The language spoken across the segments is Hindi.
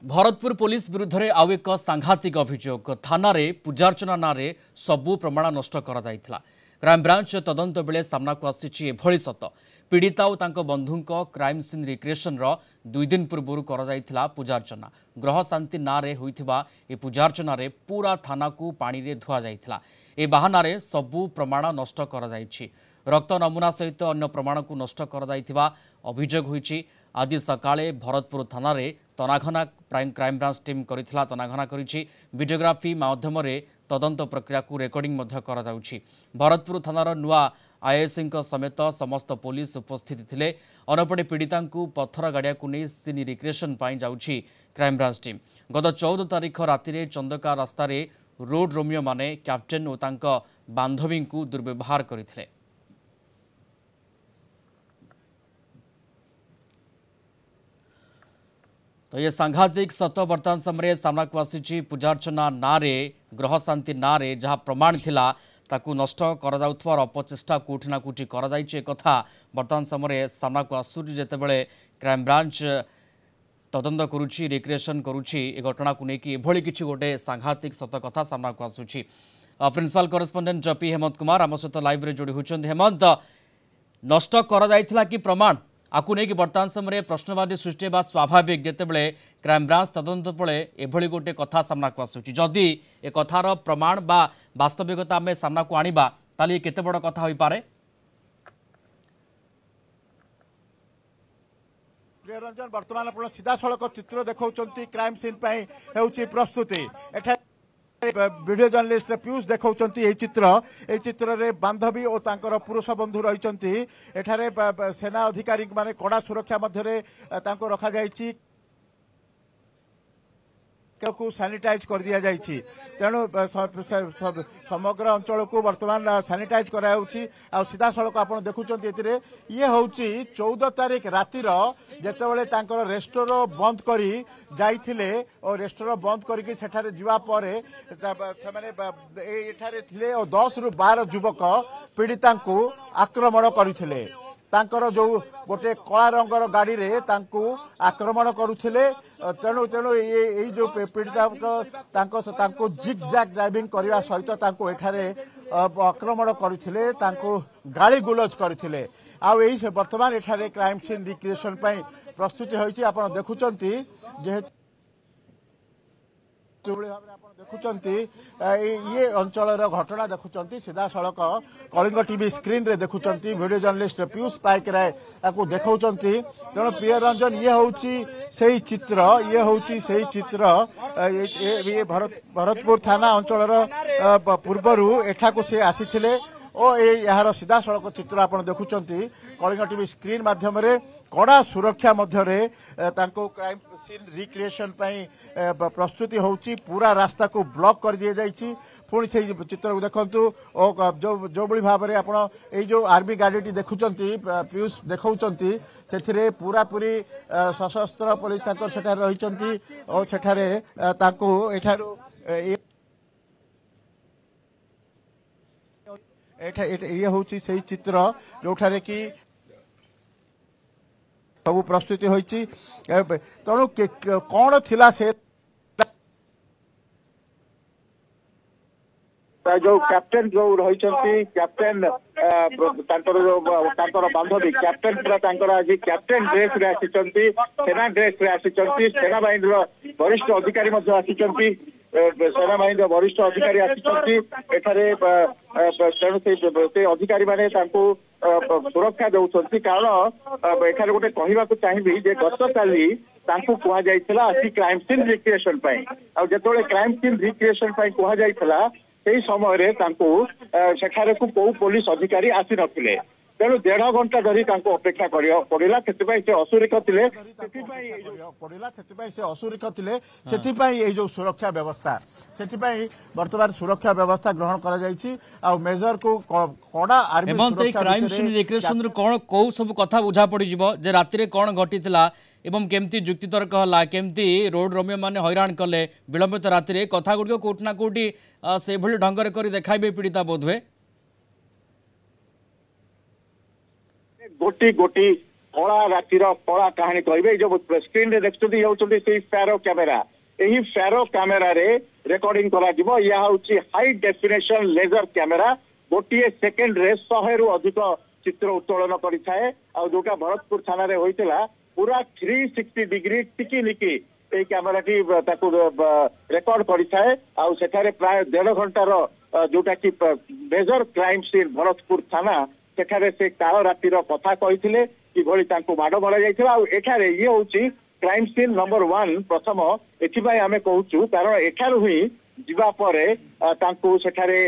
भरतपुर पुलिस विरुद्ध में आउ एक सांघातिक अभियोग थाना पूजार्चना ना सबू प्रमाण नष्ट क्राइमब्रांच तदंत बेले सामना को आसी एभली सत पीड़िता और बंधु क्राइम सीन रिक्रिएशन दुई दिन पूर्व कर पूजार्चना ग्रह शांति ना होइथिबा ए पूजार्चना पूरा थाना को पानी रे धुआ जाइथिला। ए बहाना सबू प्रमाण नष्ट कर रक्त नमूना सहित अन्य प्रमाण को नष्ट कर अभियोग होइछि। आज सकाळे भरतपुर थाना तनाघना क्राइमब्रांच टीम करिथिला तनाघना करिछि। वीडियोग्राफी माध्यम तदंत प्रक्रिया को रेकर्डिंग करा जाउछि। भरतपुर थानार नुआ आईएएससी समेत समस्त पुलिस उपस्थित थिले। अनपटे पीड़िता पत्थर गाड़िया को नहीं सीन रिक्रिएशन जाउछि क्राइमब्रांच टीम। गत 14 तारिख राति चंदका रास्ता रोड रोमियो माने कैप्टेन और तांका बांधवी को दुर्व्यवहार करथिले। तो ये सांघातिक सत वर्तमान समय सामना को आसी पूजार्चना ना ग्रह शांति ना जहाँ प्रमाण थिला ताकू नष्ट कर अपचेष्टा कोठी ना कोठी कथा वर्तमान समय सामना को आसूरी जेतेबेले क्राइमब्रांच तदंत करुछि रिक्रिएशन करुछि। ए घटना को लेकिन एभली किछि गोटे सांघातिक सत कथा सामना को आसुछि। Principal correspondent P Hemant Kumar आम सहित लाइव रे जोड़ी होइछन। हेमंत, नष्ट करा जाइथिला कि प्रमाण आपको नहीं कि वर्तमान समय प्रश्नवादी सृष्टि बा स्वाभाविक जितेबले क्राइमब्रांच तदंत पड़े एभली गोटे कथा सामना को आसुछि। जदि ए कथार प्रमाण बा वास्तविकता आम सामना को आनिबा ताली केते बड़ कथा होई पारे? प्रियरंजन, वर्तमान आप सीधा सड़क चित्र देखौचंती क्राइम सीन पई हेउची प्रस्तुति। एठा वीडियो जर्नलिस्ट पीयूष देखौचंती ए चित्र रे बांधवी और तांकर पुरुष बंधु रहिचंती। एठारे सेना अधिकारी माने कड़ा सुरक्षा मध्यरे तांको रखा जायछि को सैनिटाइज कर दिया जायछि। तेणु समग्र अंचल को वर्तमान सैनिटाइज कराउछि। आ सीधा सड़क आप देखुचंती एतिरे ये होउछि 14 तारिख रातिर जेतेबेले तांकर रेस्टोरेंट बंद करी जाइथिले और रेस्टोरेंट बंद करके सेठारे जीवा परे माने एठारे थिले और 10 रु 12 युवक पीड़िता को आक्रमण करिथिले। तांकर जो गोटे कला रंगर गाड़ी रे तांको आक्रमण करुथिले। तेणु तेणु ये जो पीड़िता तांको जिग जैग ड्राइविंग करने सहित तांको एठारे आक्रमण करुथिले, तांको गाड़ी गुलज करुथिले। आ यही वर्तमान एठारे क्राइम सीन रिक्रिएशन प्रस्तुति होइछि। आपण देखुचंती जे देखुचंती ये अंचल घटना देखुचंती सीधा सड़क कलिंग टीवी स्क्रीन रे देखुचंती। वीडियो जर्नलिस्ट पीयूष पाइक राय ताकू देखौचंती। तेणु प्रियरंजन ये होउची सेही चित्र ये भरतपुर थाना अंचल पूर्वरु एठाकू से आसीथिले और यार सीधा सड़क चित्र आप देखुचंती। कलिंग टीवी स्क्रीन माध्यम कड़ा सुरक्षा मध्यरे तांको क्राइम सीन रिक्रिएशन प्रस्तुति होउची। पूरा रास्ता को ब्लॉक कर दिया जाइछि। पुणी से चित्र को देखंतु और जो बड़ी भाव में आपण ए जो आर्मी गाड़ी देखुचंती पीयूष देखौचंती सेथिरे पूरा पूरी सशस्त्र पुलिस तांकर सेठार रहिचंती और सेठारे तांको एठारो ये होउची सही चित्र जोठारे कि सब प्रस्तुति होइची। तेणु कौन थिला से जो कैप्टेन जो रही कैप्टेन बांधवी कैप्टेन पूरा आज कैप्टेन ड्रेस रे आसी सेना ड्रेस रे आसी सेना बाहिनी वरिष्ठ अधिकारी आसी सेना बाहिनी वरिष्ठ अधिकारी आसी तेणु से अधिकारी माने सुरक्षा दौरान कारण एखार गोटे कहवाक चाहिए जे गत काली कहुला क्राइम सीन रिक्रिएशन जो क्राइम सीन रिक्रिएशन कहुला से समय सेठारे को पुलिस अधिकारी आसी नथिले। तेणु 1.5 घंटा धरी अपेक्षा पड़ा से असुरक्षित थे जो सुरक्षा व्यवस्था से वर्तमान सुरक्षा व्यवस्था ग्रहण कर मेजर को कड़ा आर्मी क्राइम सीन रिक्रिएशन कौन कौ सब कथा बुझा पड़ जे राति कौन घटी एवं केमती जुक्तितर्क है केमती रोड रोमियो माने हैरान कले विलंबित राति कथा गुड़िक कोठी ना कोठी से भली ढंग से देखाइबे पीड़िता बोधवे गोटी गोटी कला रातिर कला कहानी कहे जो स्क्रीन देखते ये फेरो कैमेरा यही फेरो कैमेरा रे रेकर्डिंग करा यह हूँ हाई डेफिनेशन लेजर कैमेरा गोटे सेकेंड रे 100 रु अधिक चित्र उत्तोलन करें जोटा भरतपुर थाना रे होइतिला पूरा 360 डिग्री टिकी निकी এই ক্যামেরাটি তাকে রেকর্ড করিଥାଏ ଆଉ ସେଠାରେ ପ୍ରାୟ 1.5 ଘଣ୍ଟାର ଯୋଉଟା କି ମେଜର କ୍ରାଇମ ସିନ୍ ଭରତପୁର ଥାନା ସେଠାରେ ସେ କାଳ ରାତିର କଥା କହିଥିଲେ କିଭଳି ତାଙ୍କୁ ମାଡ଼ ମରାଯାଇଥିଲା ଆଉ ଏଠାରେ ଇଏ ହଉଛି କ୍ରାଇମ ସିନ୍ ନମ୍ବର 1 ପ୍ରଥମ ଏଥିପାଇଁ ଆମେ କହୁଛୁ କାରଣ ଏଠାରୁ ହିଁ ଯିବା ପରେ ତାଙ୍କୁ ସେଠାରେ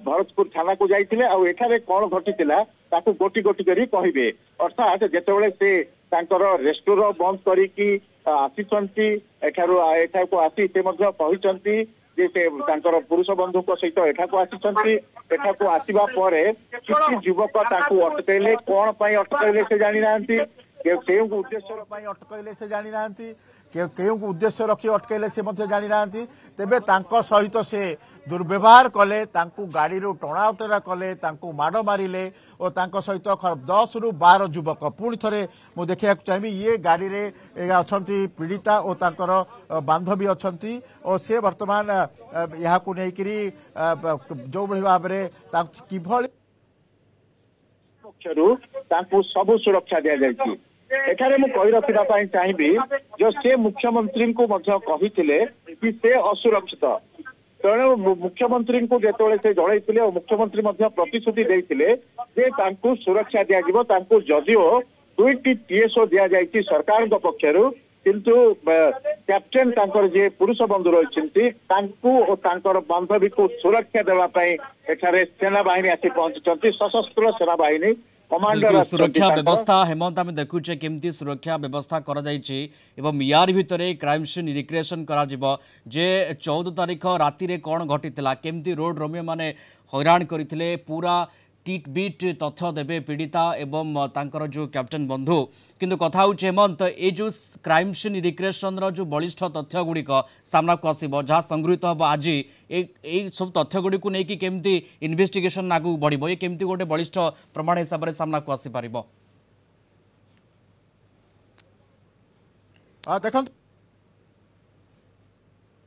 ଭରତପୁର ଥାନାକୁ ଯାଇଥିଲେ ଆଉ ଏଠାରେ କଣ ଘଟିଥିଲା ତାକୁ ଗୋଟି ଗୋଟି କରି କହିବେ ଅର୍ଥାତ୍ ଯେତେବେଳେ ସେ ତାଙ୍କର ରେଷ୍ଟୁରାଣ୍ଟ ବନ୍ଦ କରିକି ଆସିଛନ୍ତି ଏଠାକୁ ଆସି ସେ ମଧ୍ୟ କହିଛନ୍ତି ଯେ ସେ ତାଙ୍କର ପୁରୁଷ ବନ୍ଧୁଙ୍କ ସହିତ ଏଠାକୁ ଆସିଛନ୍ତି ଏଠାକୁ ଆସିବା ପରେ କିଛି ଯୁବକ ତାଙ୍କୁ ଅଟକାଇଲେ କଣ ପାଇଁ ଅଟକାଇଲେ ସେ ଜାଣିନାହାନ୍ତି କେଉଁ ଉଦ୍ଦେଶ୍ୟ ପାଇଁ ଅଟକାଇଲେ ସେ ଜାଣିନାହାନ୍ତି କେଉଁ ଉଦ୍ଦେଶ୍ୟ ରଖି ଅଟକାଇଲେ ସେ ମଧ୍ୟ ଜାଣିନାହାନ୍ତି ତେବେ ତାଙ୍କ ସହିତ ସେ दुर्व्यवहार कले गाड़ी टणा उटरा कले माड़ मारे और सहित 10 रु 12 युवक पुणी थे मुझे देखा चाहिए ये गाड़ी रे अच्छा पीड़िता और तांकर बांधवी अच्छा और से वर्तमान यहाँ जो भाव में किभली पक्षर सबू सुरक्षा दि जाए एठारे मु कहि रखिबा चाहिए जो से मुख्यमंत्री को कही कि से असुरक्षित तेणु मुख्यमंत्री को जिते से जड़े और मुख्यमंत्री प्रतिश्रुति देते सुरक्षा दिज्व जदिओ 2टी पीएसओ दि जाए सरकार पक्षर किंतु कैप्टेन जे पुरुष बंधु रही बांधवी को सुरक्षा देवाई एठारे सेना बाहिनी आसी पहुंची सशस्त्र सेना बाहिनी सुरक्षा व्यवस्था हेमंत आम देखुचे केमती सुरक्षा व्यवस्था एवं यार भितर क्राइम सीन रिक्रिएशन करा जे 14 तारीख राति रे कौन घटी केमती रोड रोमियो माने हैरान करते पूरा टीट बीट तथ्य देवे पीड़िता एवं तांकर जो कैप्टेन बंधु किंतु कथा हूँ हेमंत ये जो क्राइम सीन रिक्रिएशन जो बलिष्ठ तथ्य गुड़िक सामना को आसो जहाँ संगृहित हम आज ये सब तथ्य गुड़ी को लेकिन केमती इन्वेस्टिगेशन आगू बढ़ ये केमती गोटे बलिष्ठ प्रमाण हिसाब से सामना को आसीपर देखो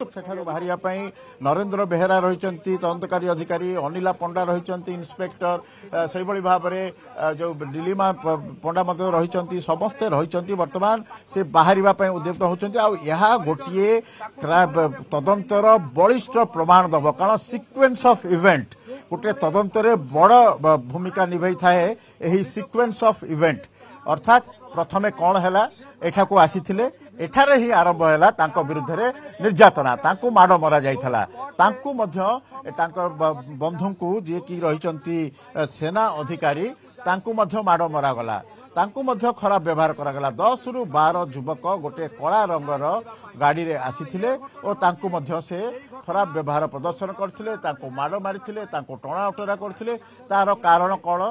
सेठारु बाहरिया नरेंद्र बेहेरा रही तदंतकारी अधिकारी अनिला पंडा रही इन्स्पेक्टर से भाव में जो नीलिमा पंडा रही समस्ते रही वर्तमान से बाहर उद्यत होती गोटे तदंतर बलिष्ठ प्रमाण दब कारण सिक्वेन्स ऑफ इवेंट गोटे तदंतर बड़ भूमिका निभाई थाए यही सिक्वेन्स ऑफ इवेंट अर्थात प्रथमे कौन है एठा को आसीथिले एठारे ही आरंभ हैला तांको विरुद्ध रे निर्यातना तांको माड़ मरा जाइथला तांको मध्य तांकर बंधु को जे की रहिचंती सेना अधिकारी तांको मध्य माड़ मरा गला तांको मध्य खराब व्यवहार करा गला 10 रु 12 युवक गोटे कला रंगर गाड़ी रे आसीथिले और तांको मध्य से खराब व्यवहार प्रदर्शन करथिले तांको माड़ मारिथिले तांको टणा उटरा करथिले तार कारण कोन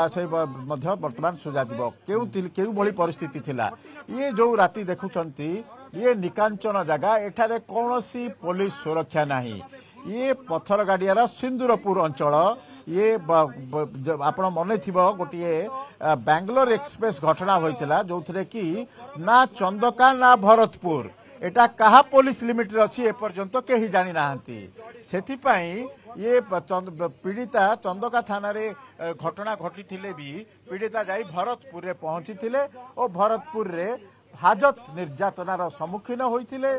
से मध्य वर्तमान सुझा दिबो केउ भली परिस्थिति थिला ये जो राति देखुचंती ये निकांचन जगह एठारे कोनोसी पुलिस सुरक्षा नाही ये पत्थर गाड़ियार सिंदूरपुर अंचल ये आपण मन थी गोटे बेंगलोर एक्सप्रेस घटना होता जो थे कि ना चंदका ना भरतपुर एटा कहा पुलिस लिमिट रे अच्छी एपर्यंत कहीं जानी नाहंती सेथिपाई ये पीड़िता चंदका थाना रे घटना घटी भी पीड़िता जाई भरतपुर रे पहुंची थिले और भरतपुर रे हाजत निर्यातनार सम्मुखीन होइथिले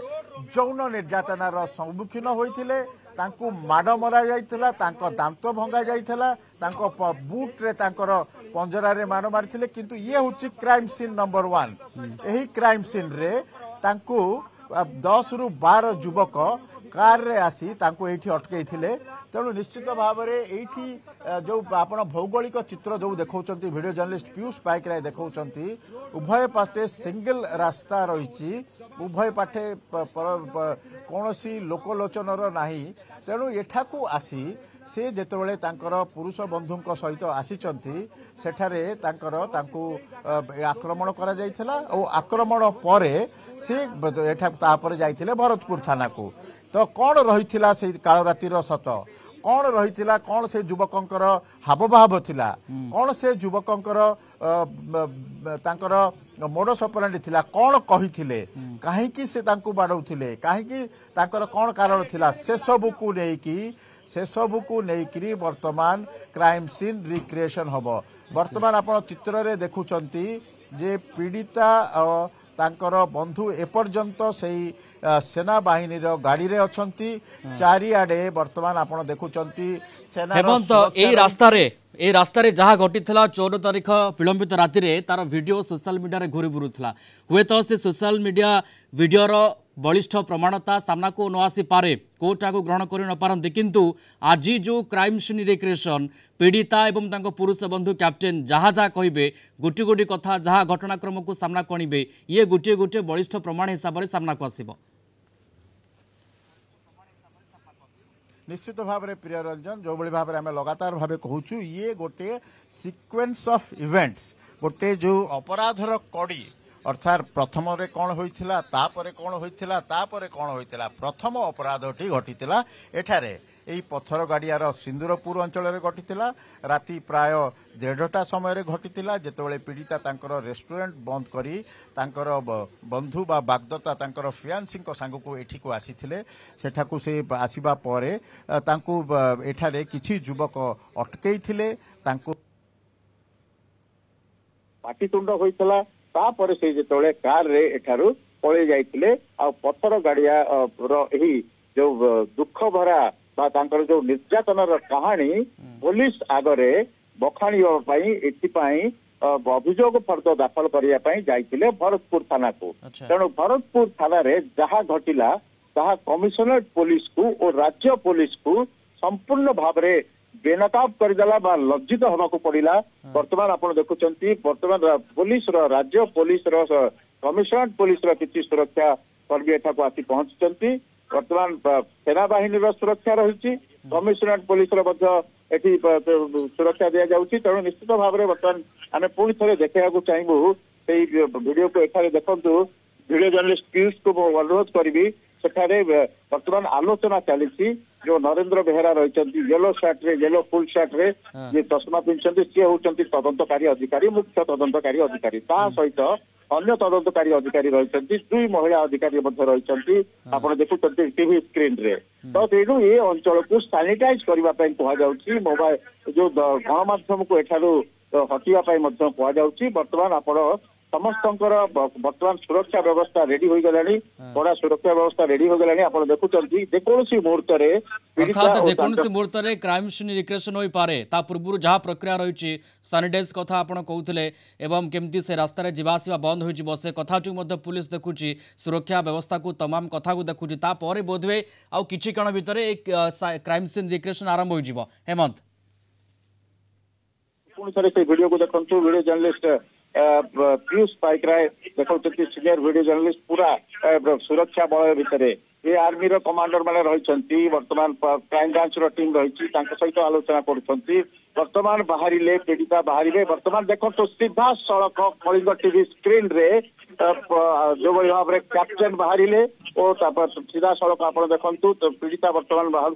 जौन निर्यातनार सम्मुखीन होइथिले तांको माड़ मरा जाइथिला तांको दांत भंगा जाइथिला तांको बूट रे तांकर पंजरा रे माड़ मारिथिले किंतु ये होची क्राइम सीन नंबर 1 एही क्राइम सीन रे तांको 10 रु 12 युवक कार रे आसी तांको एठी अटकै थिले तेणु निश्चित भाव में एठी जो आपण भौगोलिक चित्र जो देखौचंती वीडियो जर्नलिस्ट पीयूष पाइक राय देखौचंती उभय पाटे सिंगल रास्ता रही उभय पाटे कौनसी लोकलोचनर नाही तेणु एठाकू आसी से जेतेबेले तांकर पुरुष बंधुଙ୍କ सहित आसीचंती सेठारे तांकर तांकू आक्रमण करा जाइथिला और आक्रमण परे से एठा तापर जाइथिले भरतपुर थाना को तो कौन रही से काल रातिर सत कौन रही कौन से युवकंकर हावभाव थिला कौन से युवकंकर तांकर मोडस ऑपरेंडी थिला कौन कहिथिले काहेकि से तांकु बाडौथिले काहेकि तांकर कौन कारण थिला से सब को नेकी वर्तमान क्राइम सीन रिक्रिएशन हबो वर्तमान आपण चित्र रे देखुचंती जे पीड़िता तांकर बंधु एपर्यंत सही सेना बाहिनी गाड़ी रे अछंती चारिआडे वर्तमान आपण देखुचंती सेना हेमंत ए रास्ता रे जहाँ घटी 14 तारीख विलंबित राति रे तार वीडियो सोशल मीडिया रे घूरी बुरुला हुए तो से सोशल मीडिया वीडियो रो बलिष्ठ प्रमाणता सामना को न आसी पारे कोर्टा को ग्रहण कर न पारंती किंतु आज जो क्राइम सीन रिक्रिएशन पीड़िता एवं तांको पुरुष बंधु कैप्टेन जहाँ जहाँ कहे गोटी गोटी कथा जहाँ घटनाक्रम को सामना कणिबे ये गोटे गोटे बलिष्ठ प्रमाण हिसाब से सामना को आसीबो निश्चित भाव में प्रिय रंजन जो भाई भाव में लगातार भाव कहूँ ये गोटे सीक्वेंस ऑफ इवेंट्स गोटे जो अपराधर कड़ी अर्थात प्रथम रे कौन होइथिला तापरे कौन होइथिला तापरे कौन होइथिला प्रथम अपराधटी घटिथिला एठारे एई पत्थर गाड़ियार सिंदूरपुर अंचल रे घटिथिला राति प्राय 1:30 समय घटिथिला जेतेबेले पीड़िता तांकर रेस्टोरेंट बंद करी तांकर बंधु बा बागदत्ता तांकर फियांसी सांग को एठी को आसीथिले सेठाकू से आसीबा परे तांकू एठारे किछि युवक अटकेइथिले तांकू पाटितुंड होइतला तापर से जेतोले कार रे एठारु पळे जाइतिले आ पत्थर गाड़िया एही जो दुख भरा बा तांकर जो निर्यातनर कहानी पुलिस आगरे बखाणी पई एथि पई अभियोग फर्द दाखल करिया पई जाइतिले भरतपुर थाना को तेणु भरतपुर थाना रे जहाँ घटिला ताहा कमिशनरेट पुलिस को और राज्य पुलिस को संपूर्ण भाव रे बेनकाब करदेला बा लज्जित होगा को पड़िला वर्तमान आपण देखुचंती वर्तमान पुलिस रो राज्य पुलिस रो कमिशनरेट पुलिस रो किछि सुरक्षा कर्मी एठा को आसी पहुंचचंती वर्तमान सेना बाहिनी रो सुरक्षा रहिछि कमिशनरेट पुलिस रो मध्य एठी सुरक्षा दिया जाउछि तेणु निश्चित भाव में वर्तमान आमे पुणी थरे देखैया को चाहबू सेही वीडियो को एठारे देखंतु वीडियो जर्नलिस्ट पीयूष को अनुरोध करी सेठारे वर्तमान आलोचना चली जो नरेंद्र बेहेरा रही येलो शर्ट रे येलो फुल शर्ट रे जे चश्मा पिंधते सी होती तदंतकारी अधिकारी मुख्य तदंतकारी अधिकारी ता सहित अन्य तदंतकारी अधिकारी रही दुई महिला अधिकारी रही आप देखुं टीवी स्क्रीन रे तो तेणु ये अंचल को सानिटाइज करने कहुच्छी मोबाइल जो गणमाध्यम को एठारू हटाई कहुच्छी वर्तमान आप समस्त वर्तमान सुरक्षा व्यवस्था रेडी हो गलानी बड़ा सुरक्षा व्यवस्था रेडी हो गलानी आप देखुचंती जेकोसी मुहूर्त रे अर्थात जेकोसी मुहूर्त रे क्राइम सीन रिक्रिएशन होई पारे ता पूर्व जहाँ प्रक्रिया रही सानिटाइज कथा आपण कहउथिले एवं केमती से रास्ता रे जीवा आसीबा बंद होई जिवो से कथाटू मध्ये पुलिस देखुची सुरक्षा व्यवस्था को तमाम कथा को देखुची ता परे बोधवे आ किछि कण भितर एक क्राइम सीन रिक्रिएशन आरंभ होई जिवो हेमंत पुणी थरे से वीडियो को देखंतु वीडियो जर्नलिस्ट पीयूष पाइकराय देखो सीनियर वीडियो जर्नलिस्ट पूरा सुरक्षा बलय भितर ये आर्मी रो कमांडर माने रही वर्तमान क्राइम ब्रांच रो टीम रही सहित आलोचना करुछंती वर्तमान बाहरिले पीड़िता बाहरिले वर्तमान देखो तो सीधा सड़क कलिंग टीवी स्क्रीन रे जो भाव में कैप्टेन बाहरिले और सीधा सड़क आप देखु तो पीड़िता वर्तमान बाहर